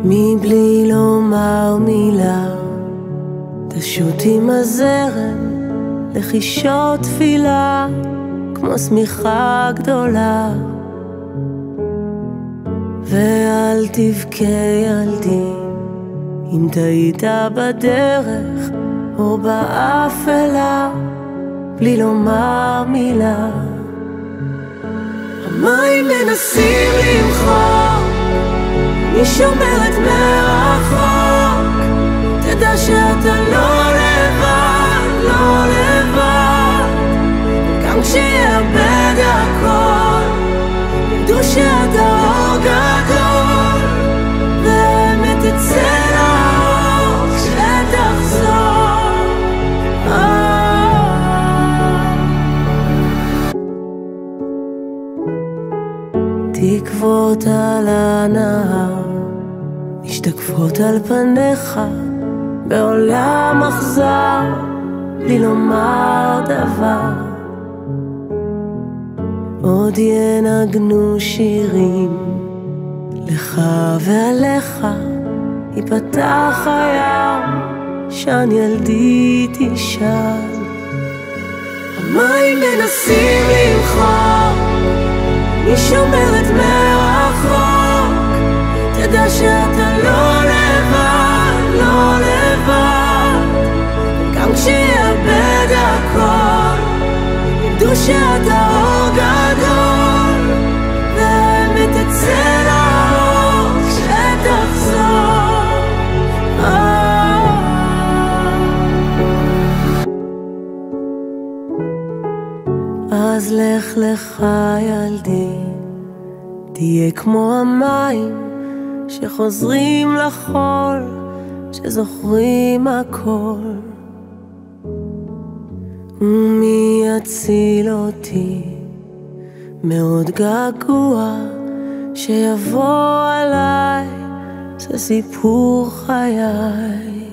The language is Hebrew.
מבלי לומר מילה, תשוט עם הזרם לחישות תפילה, כמו שמיכה גדולה. ואל תבכה ילדי, אם טעית בדרך או באפלה, בלי לומר מילה. המים מנסים למחוק, מי שומרת מרחוק, תדע שאתה לא לבד, לא לבד. גם כשיאבד הכל, ידעו שאתה אור גדול, והאמת תצא לאור כשתחזור. תקוות על הנהר משתקפות על פניך בעולם אכזר, בלי לומר דבר. עוד ינגנו שירים לך ועליך, ייפתח הים, שן ילדי תשאל. המים מנסים למחוק, מי שומרת מרחוק, תדע שאתה לא לבד, לא לבד. גם כשיאבד הכל, ידעו שאתה אור גדול, והאמת תצא לאור כשתחזור. אז לך לך ילדי, תהיה כמו המים שחוזרים לחול, שזוכרים הכל. ומי יציל אותי מעוד געגוע שיבוא עליי, זה סיפור חיי.